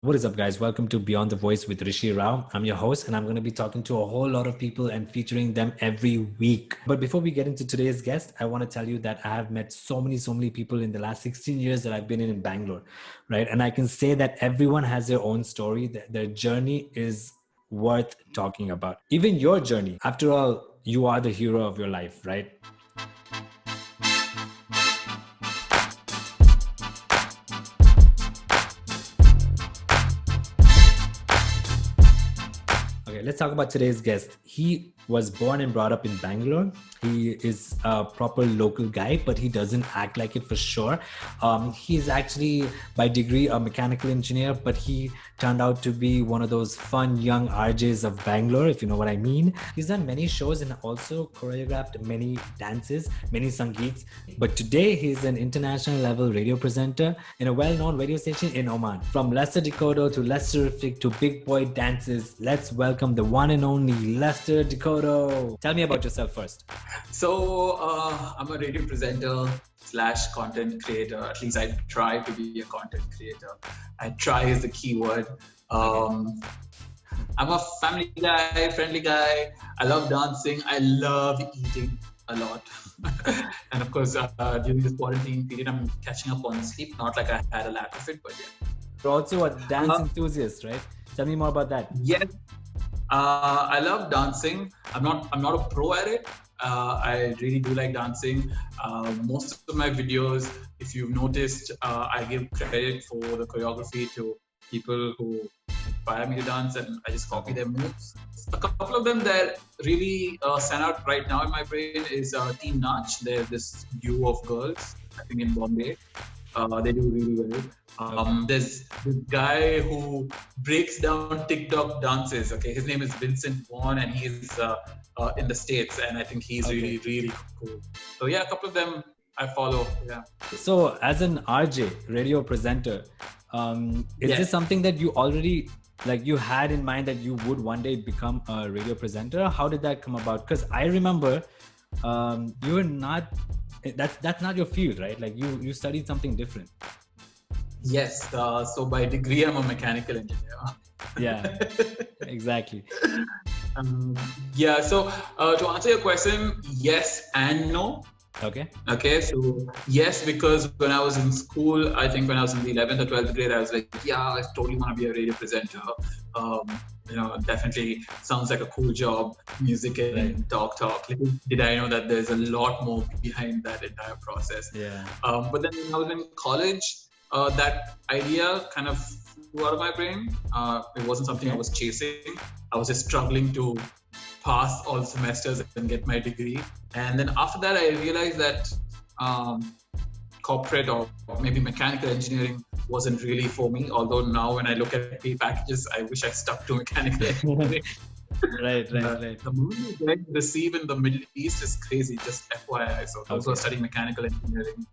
What is up, guys? Welcome to Beyond the Voice with Rishi Rao. I'm your host, and I'm going to be talking to a whole lot of people and featuring them every week. But before we get into today's guest, I want to tell you that I have met so many people in the last 16 years that I've been in Bangalore, right? And I can say that everyone has their own story. Their journey is worth talking about. Even your journey. After all, you are the hero of your life, right? Okay, let's talk about today's guest. He was born and brought up in Bangalore. He is a proper local guy, but he doesn't act like it for sure. He's actually by degree a mechanical engineer, but he turned out to be one of those fun young RJs of Bangalore, if you know what I mean. He's done many shows and also choreographed many dances, many sangeets. But today he's an international level radio presenter in a well-known radio station in Oman. From Lester Dcouto to Lesteriffik to big boy dances, let's welcome the one and only Lester Dcouto. Tell me about yourself first. So I'm a radio presenter / content creator. At least I try to be a content creator. I try is the key word. I'm a family guy, friendly guy. I love dancing. I love eating a lot. And of course, during this quarantine period, I'm catching up on sleep. Not like I had a lack of it, but yeah. You're also a dance enthusiast, right? Tell me more about that. Yes. I love dancing. I'm not a pro at it. I really do like dancing. Most of my videos, if you've noticed, I give credit for the choreography to people who inspire me to dance, and I just copy their moves. A couple of them that really stand out right now in my brain is Team Nach. They're this duo of girls, I think in Bombay. They do really well. There's this guy who breaks down TikTok dances. Okay, his name is Vincent Vaughn, and he's in the States, and I think he's really cool. So yeah, a couple of them I follow. Yeah. So as an RJ, radio presenter, is this something that you already you had in mind that you would one day become a radio presenter? How did that come about? Because I remember you were not. That's not your field, right? Like you studied something different. Yes. So by degree, I'm a mechanical engineer. Yeah, exactly. Yeah. So to answer your question, yes and no. Okay. So yes, because when I was in school, I think when I was in the 11th or 12th grade, I was like, yeah, I totally want to be a radio presenter. Definitely sounds like a cool job, music and talk. Little did I know that there's a lot more behind that entire process. Yeah. But then when I was in college, that idea kind of flew out of my brain. It wasn't something I was chasing. I was just struggling to pass all semesters and get my degree. And then after that, I realized that corporate or maybe mechanical engineering wasn't really for me. Although now when I look at pay packages, I wish I stuck to mechanical engineering. Right. The money you receive in the Middle East is crazy, just FYI. So those who are studying mechanical engineering,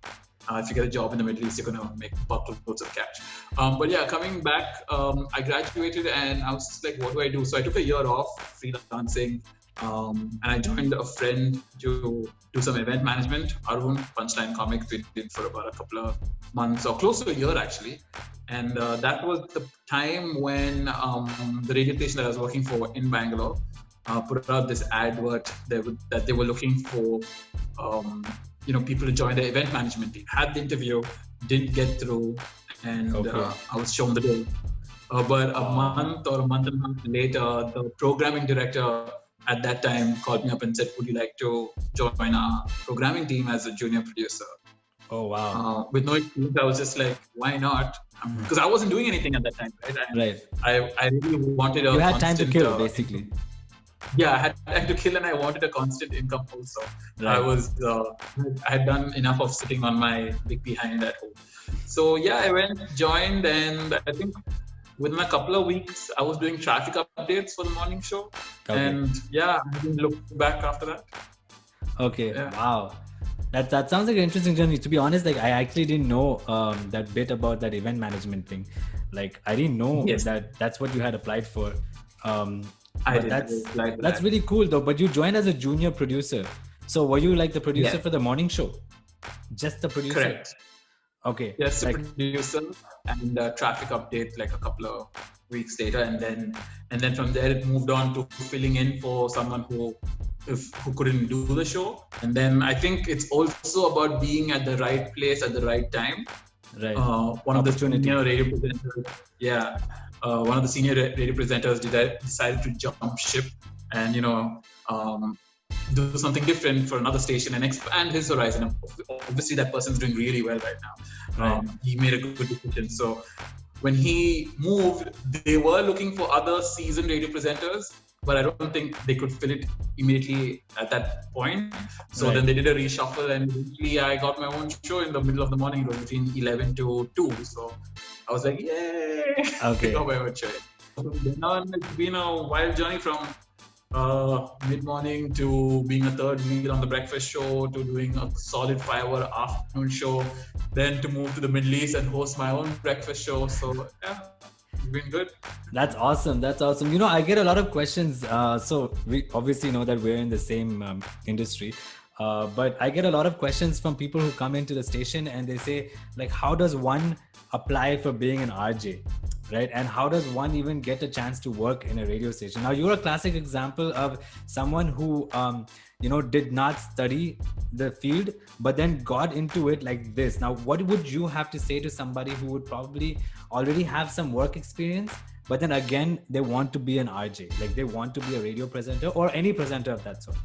if you get a job in the Middle East, you're going to make buckloads of cash. But yeah, coming back, I graduated and I was just like, what do I do? So I took a year off freelancing, and I joined a friend to do some event management. Varun, Punchline Comics, we did for about a couple of months or close to a year actually. And that was the time when the radio station that I was working for in Bangalore put out this advert that they were looking for people to join the event management team. Had the interview, didn't get through, and I was shown the door. But a month and a half later, the programming director at that time called me up and said, would you like to join our programming team as a junior producer? Oh, wow. With no experience, I was just like, why not? Because I wasn't doing anything at that time, right? I really wanted You had time to kill, basically. Yeah, I had time to kill and I wanted a constant income also. Right. I had done enough of sitting on my big behind at home. So yeah, I went, joined, and I think within a couple of weeks, I was doing traffic updates for the morning show. And yeah, I didn't look back after that. Okay, wow. That sounds like an interesting journey. To be honest, I actually didn't know that bit about that event management thing. I didn't know that's what you had applied for. That's really cool though. But you joined as a junior producer. So were you the producer for the morning show? Just the producer? Correct. Okay. Just a producer and traffic update like a couple of weeks later, and then from there it moved on to filling in for someone who couldn't do the show. And then I think it's also about being at the right place at the right time. Right. One of the senior radio presenters, one of the senior radio presenters decided to jump ship and do something different for another station and expand his horizon. Obviously, that person's doing really well right now. Right. He made a good decision. So when he moved, they were looking for other seasoned radio presenters, but I don't think they could fill it immediately at that point. So then they did a reshuffle, and eventually I got my own show in the middle of the morning. It was between 11 to 2. So I was like, yay! Okay. I got my own show. So then on, it's been a wild journey from mid-morning to being a third meal on the breakfast show to doing a solid 5-hour afternoon show, then to move to the Middle East and host my own breakfast show. So yeah, it's been good. That's awesome. I get a lot of questions. So we obviously know that we're in the same industry. But I get a lot of questions from people who come into the station and they say, like, how does one apply for being an RJ? Right? And how does one even get a chance to work in a radio station? Now, you're a classic example of someone who, did not study the field, but then got into it like this. Now, what would you have to say to somebody who would probably already have some work experience, but then again, they want to be an RJ, like they want to be a radio presenter or any presenter of that sort?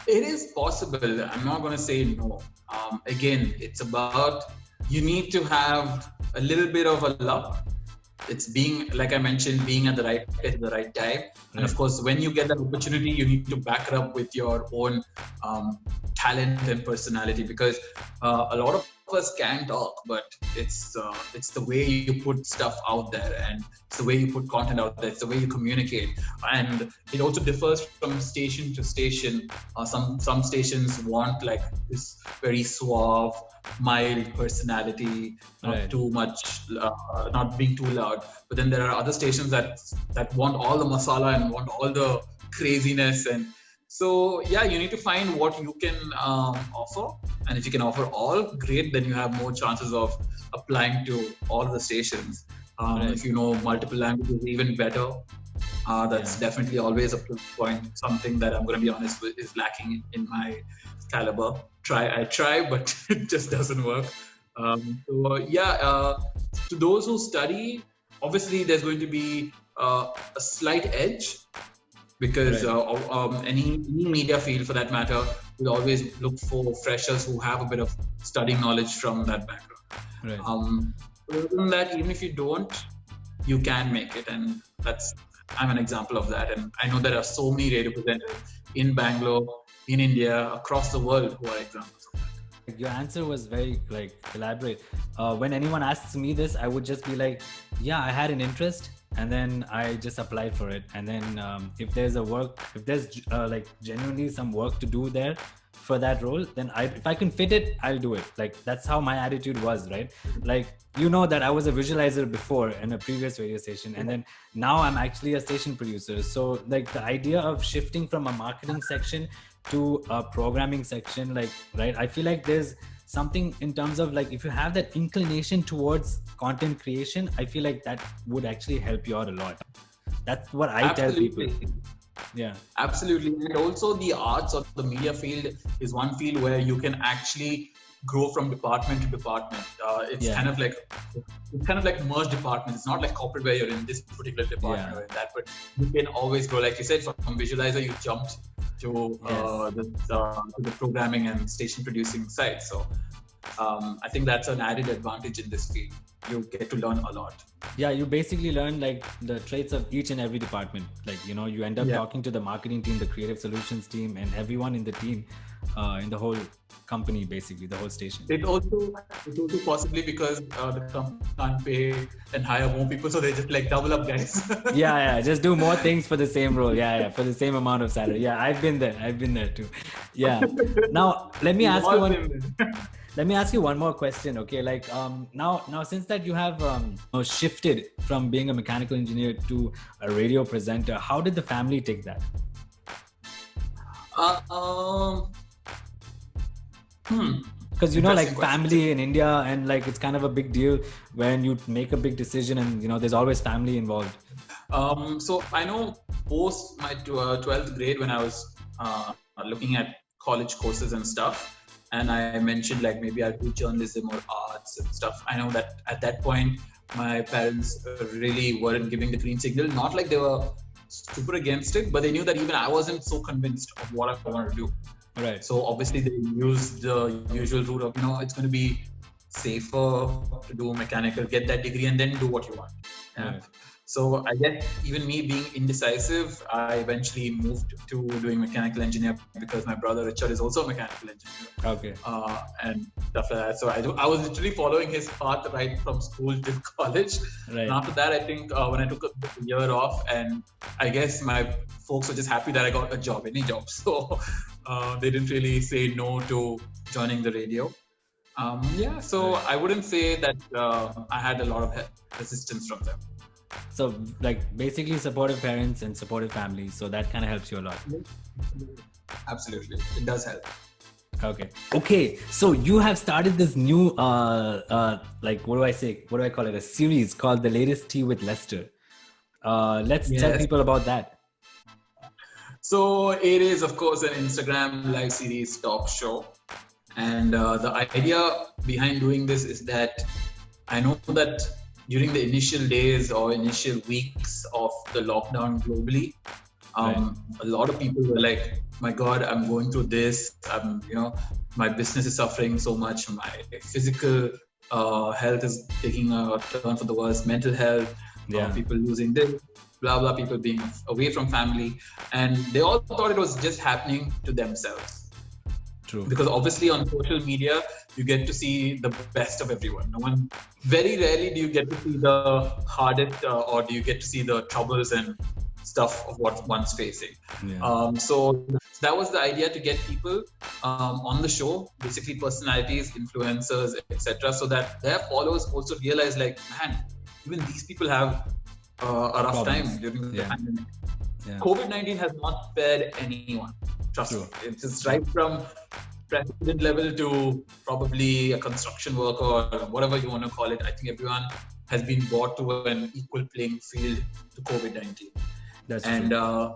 It is possible. I'm not going to say no. Again, it's about, you need to have a little bit of a luck. It's being, like I mentioned, being at the right place at the right time. And of course, when you get that opportunity, you need to back it up with your own talent and personality, because a lot of us can talk, but it's the way you put stuff out there, and it's the way you put content out there, it's the way you communicate. And it also differs from station to station. Some stations want like this very suave, mild personality, not too much, not being too loud. But then there are other stations that want all the masala and want all the craziness. And so yeah, you need to find what you can offer, and if you can offer all, great. Then you have more chances of applying to all of the stations. If you know multiple languages, even better. That's definitely always a plus point. Something that I'm going to be honest with is lacking in my caliber. I try, but it just doesn't work. To those who study, obviously there's going to be a slight edge, because any media field for that matter will always look for freshers who have a bit of studying knowledge from that background. Other than that, even if you don't, you can make it, and I'm an example of that. And I know there are so many radio presenters in Bangalore, in India, across the world who are examples of that. Your answer was very elaborate. When anyone asks me this, I would just be like, yeah, I had an interest, and then I just applied for it. And then if there's genuinely some work to do there for that role, then if I can fit it, I'll do it. Like, that's how my attitude was, right? Like, that I was a visualizer before in a previous radio station, and then now I'm actually a station producer. So like the idea of shifting from a marketing section to a programming section, I feel like there's something in terms of like, if you have that inclination towards content creation, I feel like that would actually help you out a lot. That's what I tell people. Yeah, absolutely. And also the arts or the media field is one field where you can actually grow from department to department. It's kind of like merged departments. It's not like corporate where you're in this particular department or in that, but you can always grow. Like you said, from visualizer, you jumped to the programming and station producing side. So I think that's an added advantage in this field. You get to learn a lot. Yeah, you basically learn like the traits of each and every department. Like, you end up talking to the marketing team, the creative solutions team, and everyone in the team, in the whole company, basically the whole station. It's also possibly because the company can't pay and hire more people, so they just like double up guys. Just do more things for the same role. For the same amount of salary. I've been there too. Now let me ask you one more question. Okay, like now since that you have shifted from being a mechanical engineer to a radio presenter, how did the family take that? Because like Interesting family in India, and like it's kind of a big deal when you make a big decision, and there's always family involved. So I know post my 12th grade, when I was looking at college courses and stuff, and I mentioned like maybe I'll do journalism or arts and stuff. I know that at that point my parents really weren't giving the green signal. Not like they were super against it, but they knew that even I wasn't so convinced of what I wanted to do. Right. So obviously they used the usual route of, it's going to be safer to do mechanical, get that degree, and then do what you want. Yeah. Right. So I guess even me being indecisive, I eventually moved to doing mechanical engineer because my brother Richard is also a mechanical engineer. Okay. And stuff like that. So I was literally following his path right from school to college. Right. And after that, I think when I took a year off, and I guess my folks were just happy that I got a job, any job. So they didn't really say no to joining the radio. So right. I wouldn't say that I had a lot of resistance from them. So like basically supportive parents and supportive families. So that kind of helps you a lot. Absolutely. It does help. Okay. So you have started this new, like, what do I call it? A series called The Latest Tea with Lester. Let's tell people about that. So it is, of course, an Instagram live series talk show. And the idea behind doing this is that I know that during the initial days or initial weeks of the lockdown globally, a lot of people were like, my God, I'm going through this. My business is suffering so much. My physical health is taking a turn for the worse. Mental health, people losing this, blah, blah, people being away from family. And they all thought it was just happening to themselves. True. Because obviously on social media, you get to see the best of everyone. Very rarely do you get to see the hardest or do you get to see the troubles and stuff of what one's facing. Yeah. So that was the idea, to get people on the show, basically personalities, influencers, etc., so that their followers also realize, like, man, even these people have a rough time during the pandemic. Yeah. COVID-19 has not spared anyone. Trust me. It's just right from president level to probably a construction worker or whatever you want to call it. I think everyone has been brought to an equal playing field to COVID-19. That's and true.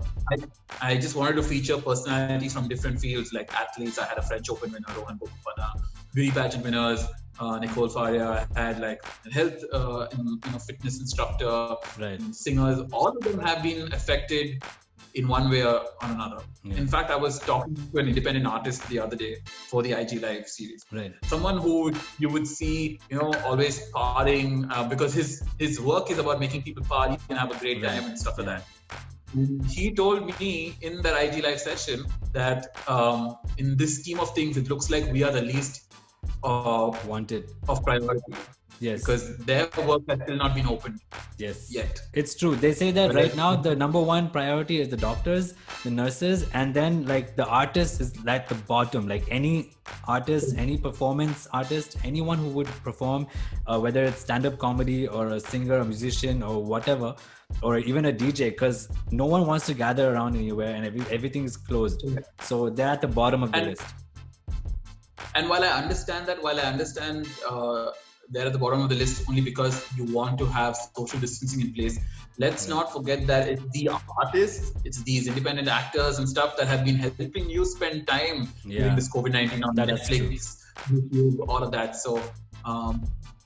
I just wanted to feature personalities from different fields, like athletes. I had a French Open winner, Rohan Bopanna, beauty pageant winners, Nicole Faria. I had like health, fitness instructor, and singers. All of them have been affected in one way or on another. Yeah. In fact, I was talking to an independent artist the other day for the IG Live series. Right. Someone who you would see, always partying because his work is about making people party and have a great time and stuff like that. He told me in that IG Live session that in this scheme of things, it looks like we are the least wanted of priority. Yes. Because their work has still not been opened. Yes. Yet. It's true. They say that right now the number one priority is the doctors, the nurses, and then like the artist is at the bottom. Like any artist, any performance artist, anyone who would perform, whether it's stand-up comedy or a singer, a musician or whatever, or even a DJ, because no one wants to gather around anywhere and everything is closed. Okay. So they're at the bottom of the list. And while I understand they're at the bottom of the list only because you want to have social distancing in place, let's not forget that it's the artists, it's these independent actors and stuff that have been helping you spend time during this COVID-19 on Netflix, YouTube, all of that. So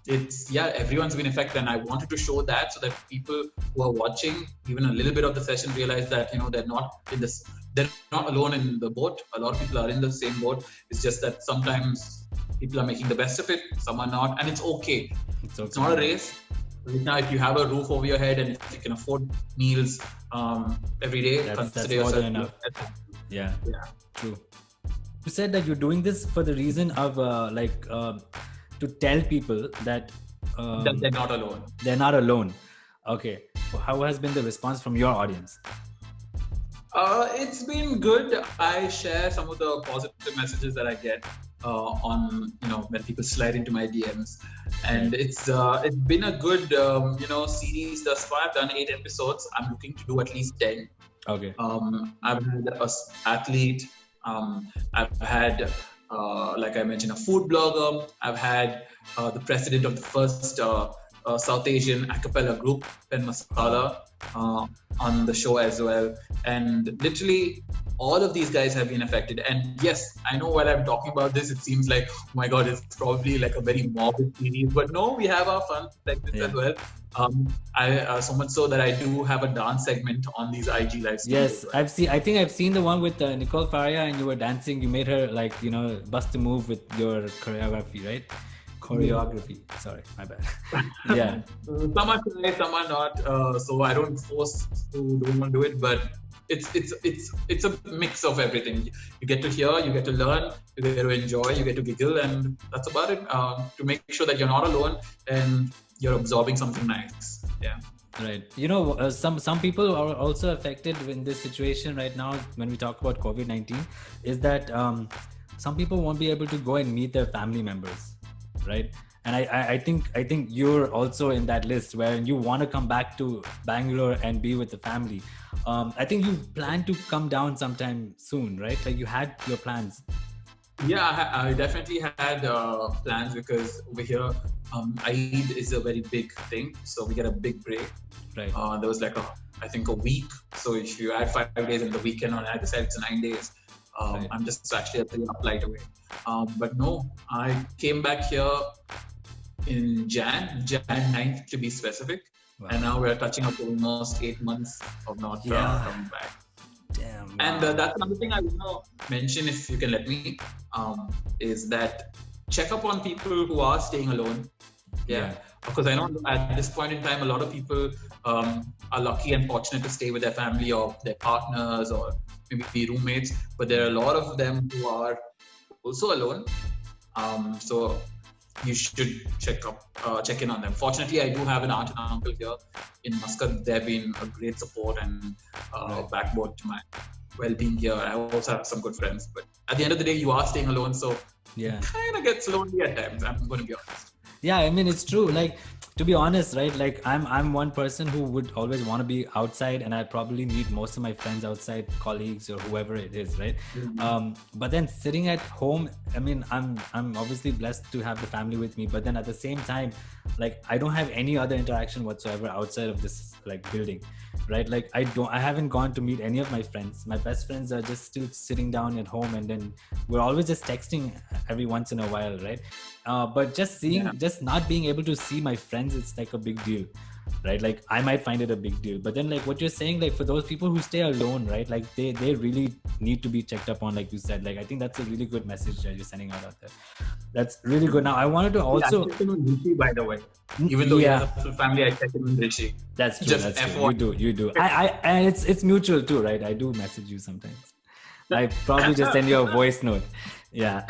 everyone's been affected, and I wanted to show that so that people who are watching even a little bit of the session realize that they're not alone in the boat. A lot of people are in the same boat. It's just that sometimes people are making the best of it, some are not, and it's okay. It's not a race. Right now, if you have a roof over your head and if you can afford meals every day, that's more than enough. Yeah, true. You said that you're doing this for the reason of to tell people that they're not alone. They're not alone. Okay. How has been the response from your audience? It's been good. I share some of the positive messages that I get on when people slide into my DMs, and it's been a good series thus far. I've done 8 episodes. I'm looking to do at least 10. Okay. I've had an athlete. I've had like I mentioned, a food blogger. I've had the president of the first South Asian a cappella group, Pen Masala, on the show as well. And literally, all of these guys have been affected. And yes, I know while I'm talking about this, it seems like, oh my God, it's probably like a very morbid series. But no, we have our fun segments as well. So much so that I do have a dance segment on these IG live streams. Yes, I've seen. I think I've seen the one with Nicole Faria, and you were dancing. You made her like bust a move with your choreography, right? Choreography. Sorry, my bad. Yeah. Some are try, some are not. So I don't force who don't want to do it, but it's a mix of everything. You get to hear, you get to learn, you get to enjoy, you get to giggle, and that's about it. To make sure that you're not alone and you're absorbing something nice. Yeah. Right. Some people are also affected in this situation right now when we talk about COVID-19 is that some people won't be able to go and meet their family members, right? And I think you're also in that list where you want to come back to Bangalore and be with the family. I think you plan to come down sometime soon, right? Like you had your plans. Yeah, I definitely had plans because over here, Eid is a very big thing. So we get a big break. Right. There was like I think a week. So if you add 5 days in the weekend, on I decided it's 9 days. Right. I'm just actually a 3-hour flight away. But no, I came back here in Jan 9th to be specific. Wow. And now we're touching up almost 8 months of not coming back. Damn. Wow. And that's another thing I want to mention, if you can let me, is that check up on people who are staying alone. Yeah. Because I know at this point in time, a lot of people are lucky and fortunate to stay with their family or their partners or maybe roommates. But there are a lot of them who are also alone. So you should check in on them. Fortunately, I do have an aunt and uncle here in Muscat. They've been a great support and backbone to my well-being here. I also have some good friends. But at the end of the day, you are staying alone. So it kind of gets lonely at times. I'm going to be honest. Yeah, I mean, it's true. Like, to be honest, right? Like, I'm one person who would always want to be outside, and I probably meet most of my friends outside, colleagues or whoever it is, right? Mm-hmm. But then sitting at home, I mean, I'm obviously blessed to have the family with me, but then at the same time, like, I don't have any other interaction whatsoever outside of this like building, right? Like, I haven't gone to meet any of my friends. My best friends are just still sitting down at home, and then we're always just texting every once in a while, right? But just not being able to see my friends, it's like a big deal, right? Like I might find it a big deal, but then like what you're saying, like for those people who stay alone, right? Like they really need to be checked up on, like you said. Like I think that's a really good message that you're sending out there. That's really good. Now I wanted to also check in with Rishi, by the way. Even though you have a family, I check in with Rishi. That's true. That's true. You do. And it's mutual too, right? I do message you sometimes. I probably just send you a voice note. Yeah.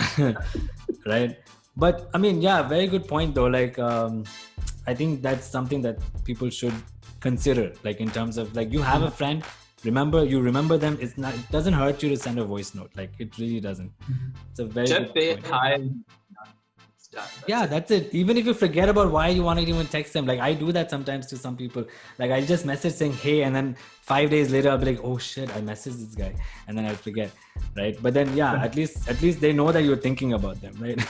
Right. But I mean, yeah, very good point though. Like, I think that's something that people should consider. Like in terms of like, you have a friend, you remember them. It doesn't hurt you to send a voice note. Like it really doesn't. It's a very just say hi. That's it. Even if you forget about why you want to even text them, like I do that sometimes to some people. Like I just message saying hey, and then 5 days later I'll be like, oh shit, I messaged this guy, and then I'll forget, right? But then at least they know that you're thinking about them, right?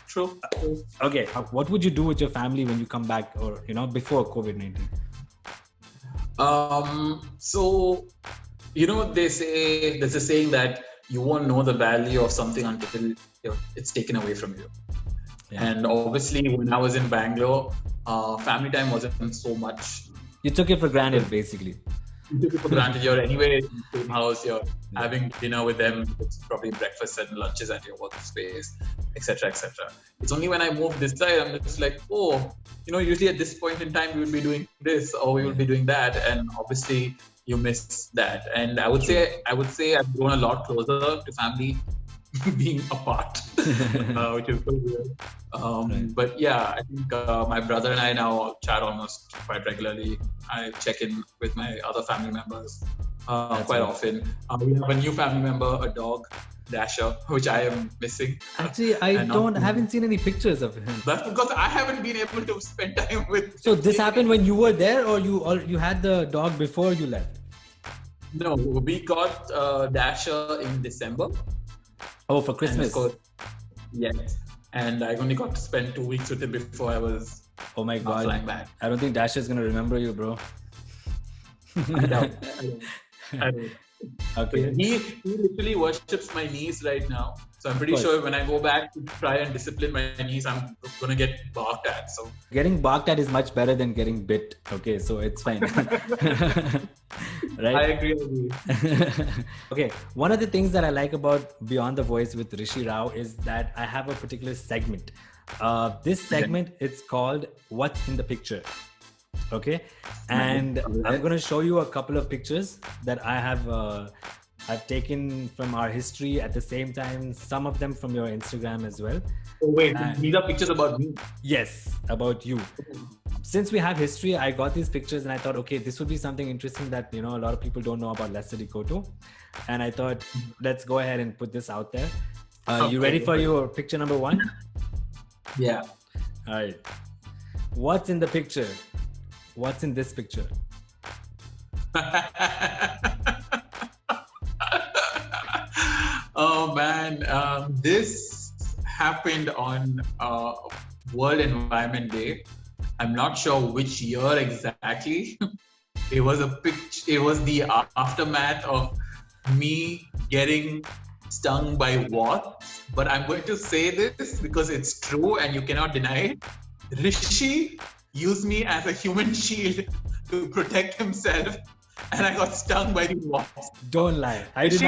True. Okay, what would you do with your family when you come back, or before COVID-19? So there's a saying that you won't know the value of something until it's taken away from you. Yeah. And obviously, when I was in Bangalore, family time wasn't so much. You took it for granted, basically. You took it for granted. You're anyway in the same house. You're having dinner with them. It's probably breakfast and lunches at your workspace, etc., etc. It's only when I moved this side, I'm just like, usually at this point in time, we would be doing this or we would be doing that, and obviously, you miss that. And I would say I've grown a lot closer to family being apart, which is so weird. But yeah, I think my brother and I now chat almost quite regularly. I check in with my other family members quite often. We have a new family member, a dog, Dasher, which I am missing. Actually, I haven't seen any pictures of him. That's because I haven't been able to spend time with. So this happened when you were there, or you had the dog before you left? No, we got Dasher in December. Oh, for And Christmas. of course, yes. And I only got to spend 2 weeks with him before I was Oh my God. flying back. I don't think Dasha is going to remember you, bro. I don't. I don't. Okay. He literally worships my knees right now. So I'm pretty sure when I go back to try and discipline my knees, I'm going to get barked at. So getting barked at is much better than getting bit. Okay, so it's fine. Right? I agree with you. Okay, one of the things that I like about Beyond the Voice with Rishi Rao is that I have a particular segment. This segment, it's called What's in the Picture. Okay, and I'm going to show you a couple of pictures that I have I've taken from our history. At the same time, some of them from your Instagram as well. Oh wait, these are pictures about me? Yes, about you. Since we have history, I got these pictures and I thought, okay, this would be something interesting that, you know, a lot of people don't know about Lester Dcouto. And I thought, let's go ahead and put this out there. You ready for your picture number 1? Yeah. All right. What's in the picture? What's in this picture? Oh man, this happened on World Environment Day. I'm not sure which year exactly. It was It was the aftermath of me getting stung by wasps. But I'm going to say this because it's true and you cannot deny it. Rishi used me as a human shield to protect himself, and I got stung by the wasps. Don't lie. I did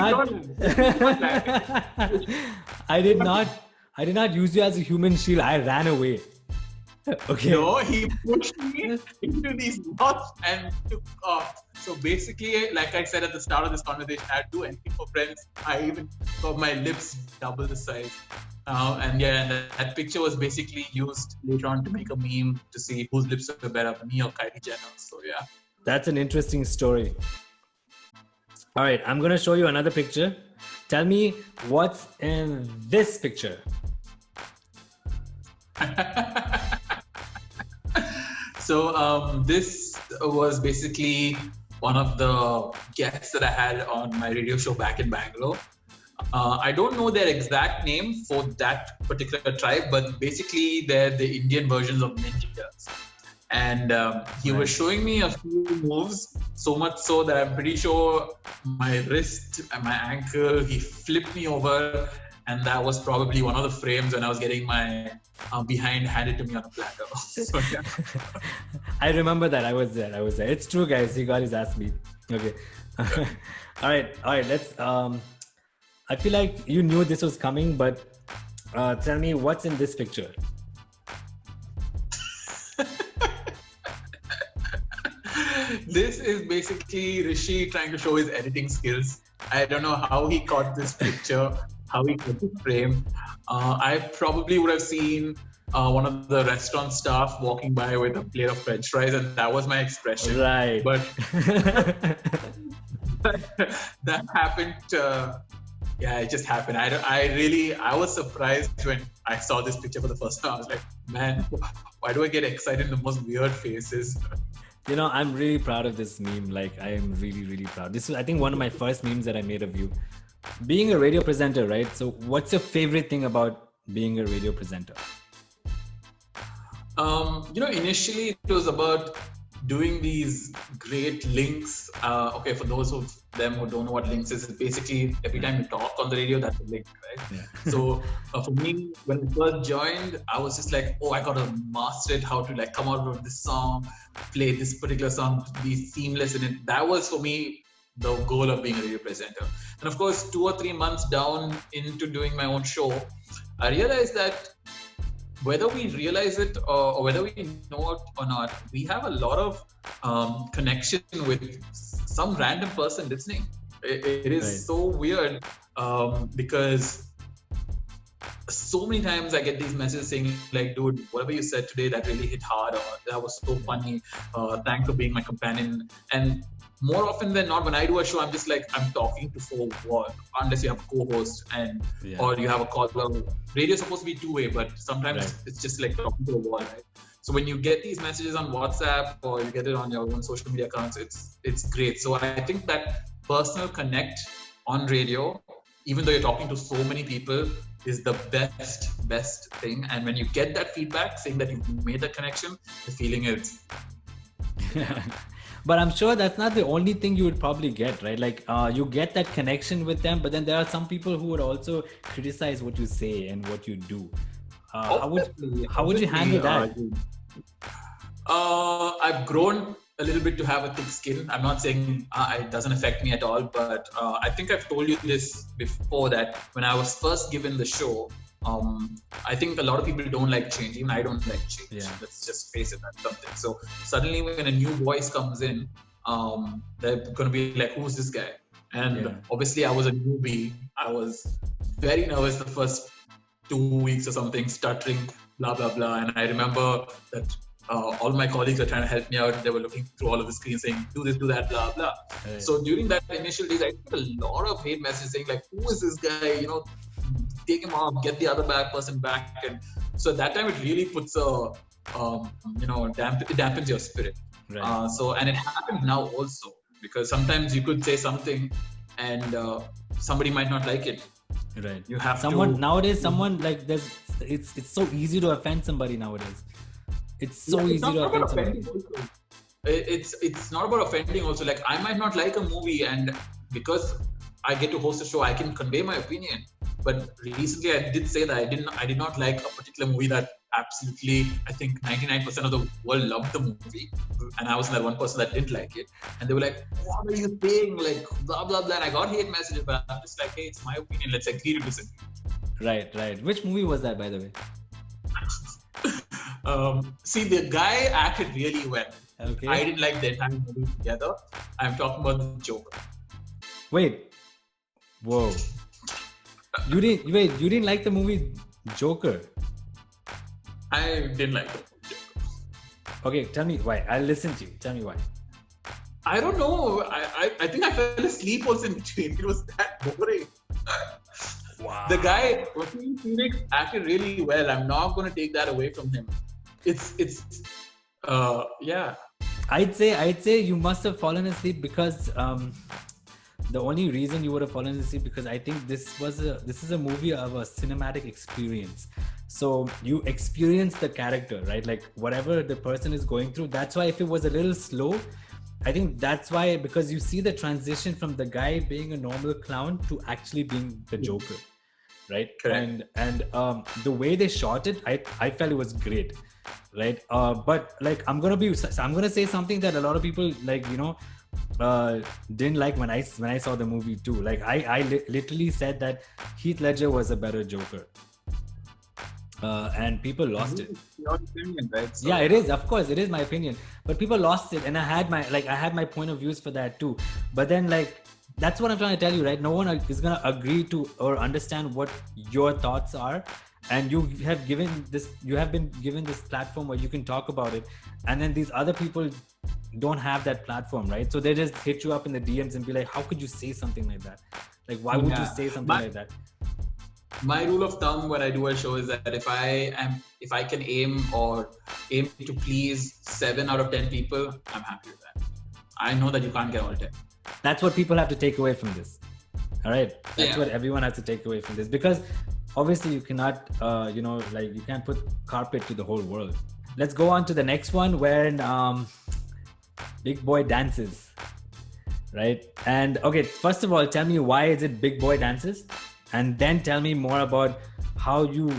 not. I did not use you as a human shield. I ran away. Okay. No, he pushed me into these wasps and took off. So basically, like I said at the start of this conversation, I'd do anything for friends. I even got my lips double the size. And that picture was basically used later on to make a meme to see whose lips are better, me or Kylie Jenner. So yeah. That's an interesting story. All right, I'm going to show you another picture. Tell me what's in this picture. So this was basically one of the guests that I had on my radio show back in Bangalore. I don't know their exact name for that particular tribe, but basically they're the Indian versions of ninjas. And he was showing me a few moves, so much so that I'm pretty sure my wrist and my ankle, he flipped me over. And that was probably one of the frames when I was getting my behind handed to me on a platter. So, yeah. I remember that. I was there. It's true, guys. He got his ass beat. Okay. All right. Let's. I feel like you knew this was coming, but tell me what's in this picture. This is basically Rishi trying to show his editing skills. I don't know how he caught this picture, how he got the frame. I probably would have seen one of the restaurant staff walking by with a plate of French fries, and that was my expression. Right. But that happened. It just happened. I was surprised when I saw this picture for the first time. I was like, man, why do I get excited in the most weird faces? You know, I'm really proud of this meme. Like, I am really, really proud. This is, I think, one of my first memes that I made of you. Being a radio presenter, right? So what's your favorite thing about being a radio presenter? Initially it was about doing these great links. Okay, for those of them who don't know what links is, basically every time you talk on the radio, that's a link, right? Yeah. So for me, when I first joined, I was just like, I got to master it, how to like come out with this song, play this particular song, be seamless in it. That was for me the goal of being a radio presenter. And of course, 2 or 3 months down into doing my own show, I realized that whether we realize it or whether we know it or not, we have a lot of connection with some random person listening. It is right. So weird because so many times I get these messages saying like, dude, whatever you said today, that really hit hard, or that was so funny. Thanks for being my companion. And more often than not, when I do a show, I'm just like, I'm talking to for what? Unless you have a co-host or you have a caller. Radio is supposed to be two-way, but sometimes it's just like talking to a wall, right? So when you get these messages on WhatsApp or you get it on your own social media accounts, it's great. So I think that personal connect on radio even though you're talking to so many people, is the best thing. And when you get that feedback saying that you've made that connection, the feeling is. But I'm sure that's not the only thing you would probably get, right? Like you get that connection with them, but then there are some people who would also criticize what you say and what you do. How would you handle that? I've grown a little bit to have a thick skin. I'm not saying it doesn't affect me at all, but I think I've told you this before, that when I was first given the show, I think a lot of people don't like change. Even I don't like change. Yeah. Let's just face it, that's something. So suddenly when a new voice comes in, they're going to be like, who's this guy? And obviously I was a newbie. I was very nervous the first 2 weeks or something, stuttering, blah, blah, blah. And I remember that all my colleagues were trying to help me out. They were looking through all of the screens saying, do this, do that, blah, blah. Right. So during that initial days, I got a lot of hate messages saying like, who is this guy? You know, take him off, get the other person back. And so at that time, it really puts it dampens your spirit. Right. And it happens now also, because sometimes you could say something and somebody might not like it. Right. You have nowadays, it's so easy to offend somebody nowadays. It's so easy to offend somebody. It's not about offending also. Like, I might not like a movie, and because I get to host a show, I can convey my opinion. But recently I did say that I did not like a particular movie that absolutely, I think 99% of the world loved the movie, and I was that one person that didn't like it. And they were like, what are you saying? Like, blah, blah, blah. And I got hate messages, but I'm just like, hey, it's my opinion. Let's agree to disagree. Right. Which movie was that, by the way? See, the guy acted really well. Okay. I didn't like the entire movie together. I'm talking about the Joker. Wait. Whoa. You didn't like the movie Joker? I didn't like the movie Joker. Okay, tell me why. I'll listen to you. Tell me why. I don't know. I think I fell asleep also in between. It was that boring. Wow. The guy, Joaquin Phoenix, acted really well. I'm not going to take that away from him. Yeah. I'd say you must have fallen asleep because the only reason you would have fallen asleep, because I think this is a movie of a cinematic experience. So you experience the character, right? Like whatever the person is going through. That's why if it was a little slow, I think that's why, because you see the transition from the guy being a normal clown to actually being the Joker, right? Correct. And the way they shot it, I felt it was great, right? But like I'm gonna say something that a lot of people didn't like when I saw the movie too. Like I literally said that Heath Ledger was a better Joker. And people lost it. Your opinion, right? So, yeah, it is. Of course, it is my opinion. But people lost it, and I had my point of views for that too. But then that's what I'm trying to tell you, right? No one is gonna agree to or understand what your thoughts are, and you have been given this platform where you can talk about it, and then these other people don't have that platform, right? So they just hit you up in the DMs and be like, "How could you say something like that? Like, why would you say something like that?" My rule of thumb when I do a show is that if I can aim to please 7 out of 10 people, I'm happy with that. I know that you can't get all 10. That's what people have to take away from this. All right. That's what everyone has to take away from this, because obviously you cannot, you can't put carpet to the whole world. Let's go on to the next one where Big Boy dances, right? And okay, first of all, tell me, why is it Big Boy dances? And then tell me more about how you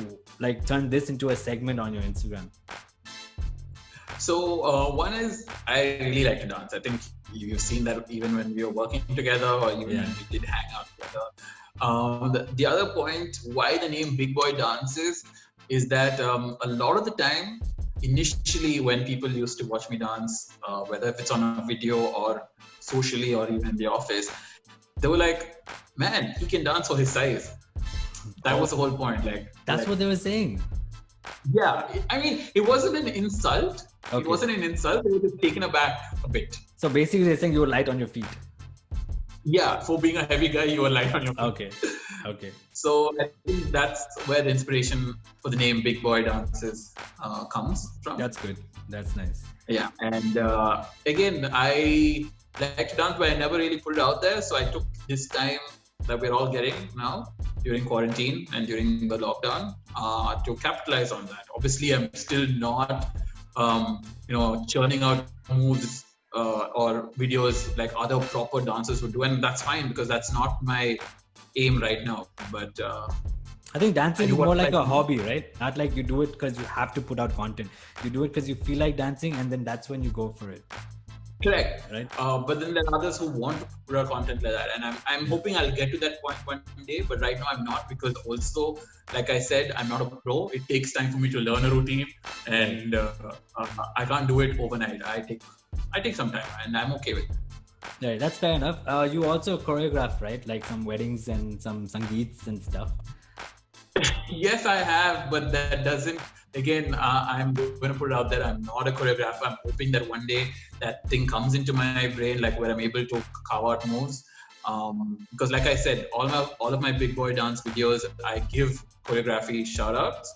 turn this into a segment on your Instagram. So one is, I really like to dance. I think you've seen that even when we were working together, or even when we did hang out together. The other point why the name Big Boy Dances is that a lot of the time, initially when people used to watch me dance, whether if it's on a video or socially or even in the office, they were like, man, he can dance for his size. That was the whole point. That's what they were saying. Yeah, I mean, it wasn't an insult. Okay. It wasn't an insult. They were just taken aback a bit. So basically, they're saying you were light on your feet. Yeah, for being a heavy guy, you were light on your feet. Okay. So I think that's where the inspiration for the name Big Boy Dances comes from. That's good. That's nice. Yeah, and again, I like to dance, but I never really put it out there. So I took this time that we're all getting now during quarantine and during the lockdown to capitalize on that. Obviously, I'm still not, churning out moves or videos like other proper dancers would do, and that's fine because that's not my aim right now. But I think dancing is more like a hobby, right? Not like you do it because you have to put out content. You do it because you feel like dancing, and then that's when you go for it. Correct. Right. But then there are others who want to put out content like that, and I'm hoping I'll get to that point one day. But right now I'm not, because also, like I said, I'm not a pro. It takes time for me to learn a routine, and I can't do it overnight. I take some time, and I'm okay with it. Yeah, that's fair enough. You also choreograph, right? Like some weddings and some sangeets and stuff. Yes, I have, but that doesn't. Again, I'm going to put it out there. I'm not a choreographer. I'm hoping that one day that thing comes into my brain, like where I'm able to carve out moves. Because, like I said, all of my big boy dance videos, I give choreography shout outs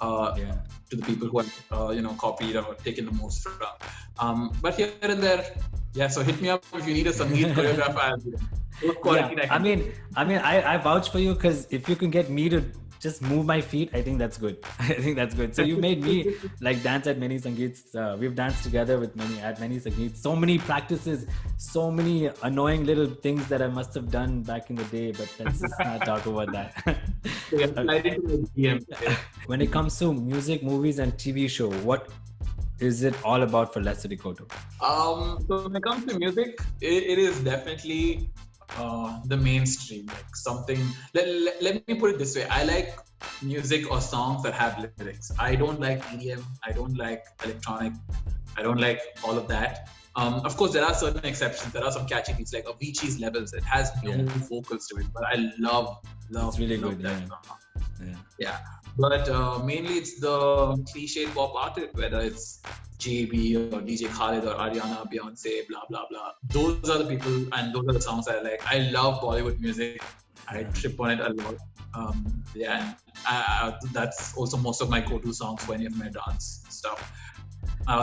to the people who have copied or taken the moves from. But here and there, yeah. So hit me up if you need a Sangeet choreographer. I'll do it. I vouch for you, because if you can get me to just move my feet, I think that's good. So you made me like dance at many sangeets. We've danced together at many sangeets. So many practices, so many annoying little things that I must have done back in the day, but let's just not talk about that. When it comes to music, movies, and TV show, what is it all about for Lester Dcouto? So when it comes to music, it is definitely the mainstream, like something. Let me put it this way: I like music or songs that have lyrics. I don't like EDM. I don't like electronic. I don't like all of that. Of course, there are certain exceptions. There are some catchy beats like Avicii's Levels. It has no vocals to it, but I love it's really good, that song. Yeah. But mainly it's the cliched pop artist, whether it's JB or DJ Khaled or Ariana, Beyonce, blah, blah, blah. Those are the people and those are the songs I like. I love Bollywood music. I trip on it a lot. That's also most of my go-to songs for any of my dance stuff.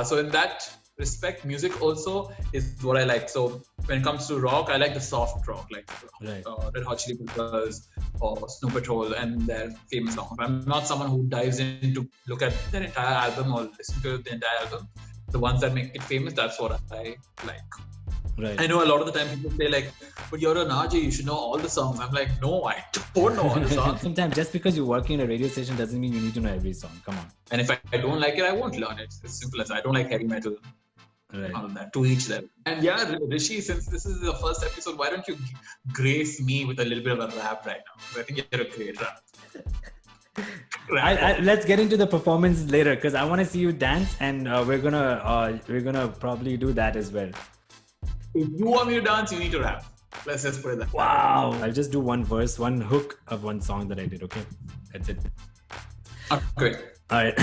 So in that respect, music also is what I like. So when it comes to rock, I like the soft rock, like Red Hot Chili Peppers or Snow Patrol and their famous songs. I'm not someone who dives in to look at their entire album or listen to the entire album. The ones that make it famous, that's what I like. Right. I know a lot of the time people say like, but you're an RJ, you should know all the songs. I'm like, no, I don't know all the songs. Sometimes just because you're working in a radio station doesn't mean you need to know every song. Come on. And if I don't like it, I won't learn it. It's as simple as I don't like heavy metal. Right. All of that, to each level. And yeah, Rishi, since this is the first episode, why don't you grace me with a little bit of a rap right now? Because I think you're a great rapper. Let's get into the performances later, because I want to see you dance, and we're gonna probably do that as well. If you want me to dance, you need to rap. Let's just put it that way. Wow! I'll just do one verse, one hook of one song that I did. Okay, that's it. Great. All right.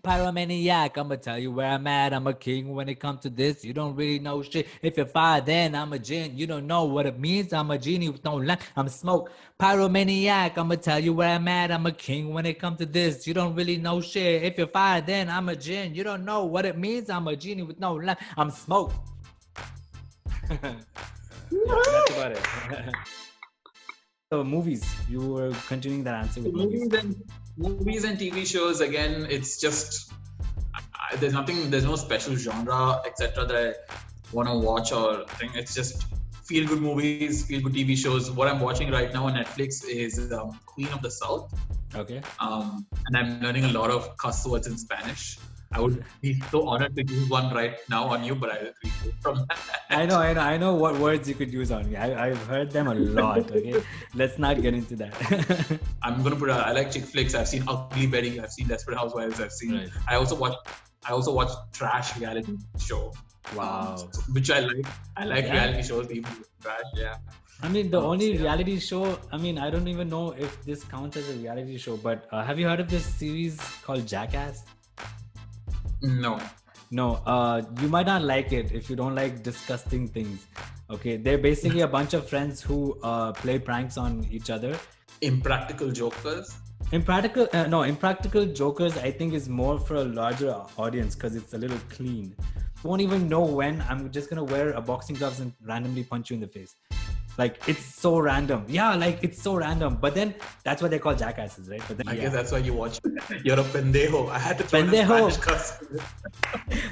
Pyromaniac, I'ma tell you where I'm at. I'm a king when it comes to this. You don't really know shit. If you're fire, then I'm a jinn. You don't know what it means. I'm a genie with no lamp. I'm smoke. Pyromaniac, I'ma tell you where I'm at. I'm a king when it comes to this. You don't really know shit. If you're fire, then I'm a jinn. You don't know what it means. I'm a genie with no lamp. I'm smoke. That's about it. So movies, you were continuing that answer with movies and TV shows. Again, it's just there's no special genre, etc. that I want to watch or think. It's just feel good movies, feel good TV shows. What I'm watching right now on Netflix is Queen of the South. Okay. And I'm learning a lot of cuss words in Spanish. I would be so honored to use one right now on you, but I refrain from that. I know what words you could use on me. I've heard them a lot. Okay, let's not get into that. I'm gonna put. I like chick flicks. I've seen Ugly Betty. I've seen Desperate Housewives. I've seen. Right. I also watch trash reality show. Wow. Which I like. I like reality shows, even trash. Yeah. I mean, the only reality show. I mean, I don't even know if this counts as a reality show, but have you heard of this series called Jackass? No, you might not like it if you don't like disgusting things. Okay, they're basically a bunch of friends who play pranks on each other. Impractical Jokers. Impractical Jokers I think is more for a larger audience because it's a little clean. You won't even know when I'm just gonna wear a boxing gloves and randomly punch you in the face. Like, it's so random. Yeah, like, it's so random. But then that's what they call jackasses, right? But then, I guess that's why you watch. You're a pendejo. I had to throw in a Pendejo. Spanish cuss.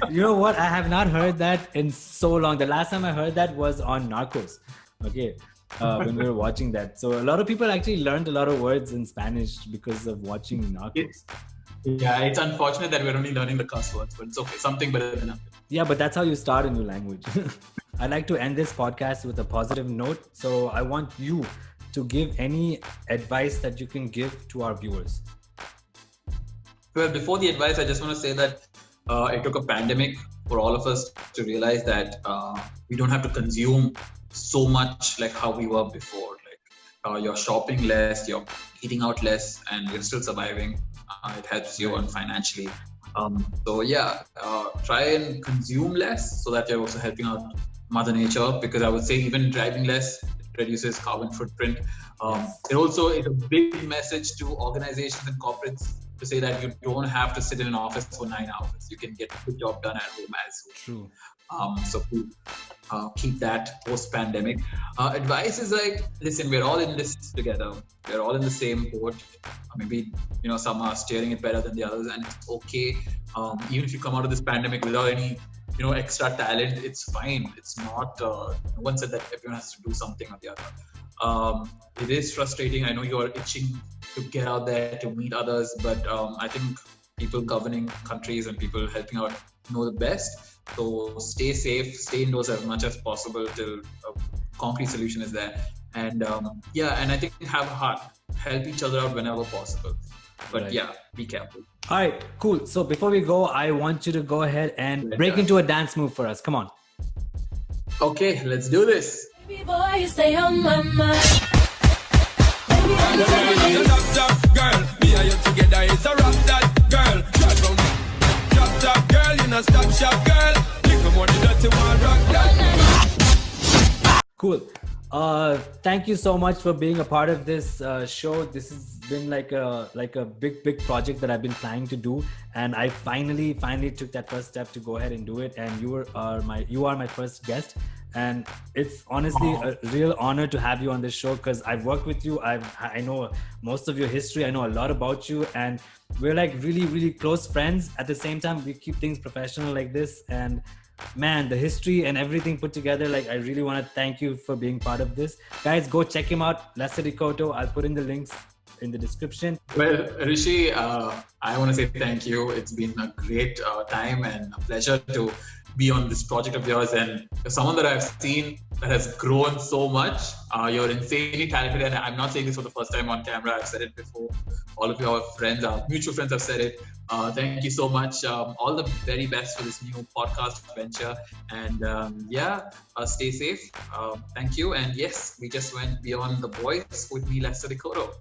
You know what? I have not heard that in so long. The last time I heard that was on Narcos. Okay. When we were watching that. So a lot of people actually learned a lot of words in Spanish because of watching Narcos. Yeah, it's unfortunate that we're only learning the cuss words, but it's okay. Something better than nothing. Yeah, but that's how you start a new language. I'd like to end this podcast with a positive note. So I want you to give any advice that you can give to our viewers. Well, before the advice, I just want to say that it took a pandemic for all of us to realize that we don't have to consume so much like how we were before. Like you're shopping less, you're eating out less, and you're still surviving. It helps you financially. So yeah, try and consume less so that you're also helping out Mother Nature, because I would say even driving less, it reduces carbon footprint. It also is a big message to organizations and corporates to say that you don't have to sit in an office for 9 hours. You can get the job done at home as well. True. So keep that post-pandemic. Advice is like, listen, we're all in this together. We're all in the same boat. Maybe, some are steering it better than the others, and it's okay. Even if you come out of this pandemic without any, extra talent, it's fine. It's not, no one said that everyone has to do something or the other. It is frustrating. I know you're itching to get out there to meet others, but I think people governing countries and people helping out know the best. So stay safe, stay indoors as much as possible till a concrete solution is there. And and I think have a heart, help each other out whenever possible. But Right. yeah, be careful. All right, cool. So before we go, I want you to go ahead and break into a dance move for us. Come on. Okay, let's do this. Baby boy, you stay on my mind. Baby, I'm telling you. Drop top girl, me and you together is a rock that girl. Drop top girl, you know stop shop girl. Little more than dirty one rock that. Cool. Thank you so much for being a part of this show. This has been like a big project that I've been planning to do, and I finally took that first step to go ahead and do it. And you are my first guest, and it's honestly a real honor to have you on this show, because I've worked with you. I know most of your history. I know a lot about you, and we're like really close friends. At the same time, we keep things professional like this, and man, the history and everything put together, like, I really want to thank you for being part of this. Guys, go check him out, Lester Dcouto. I'll put in the links in the description. Well, Rishi, I want to say thank you. It's been a great time and a pleasure to be on this project of yours, and someone that I've seen that has grown so much. You're insanely talented, and I'm not saying this for the first time on camera. I've said it before. All of your friends, our mutual friends, have said it. Thank you so much. All the very best for this new podcast venture, and stay safe. Thank you, and yes, we just went beyond the voice with me, Lester Dcouto.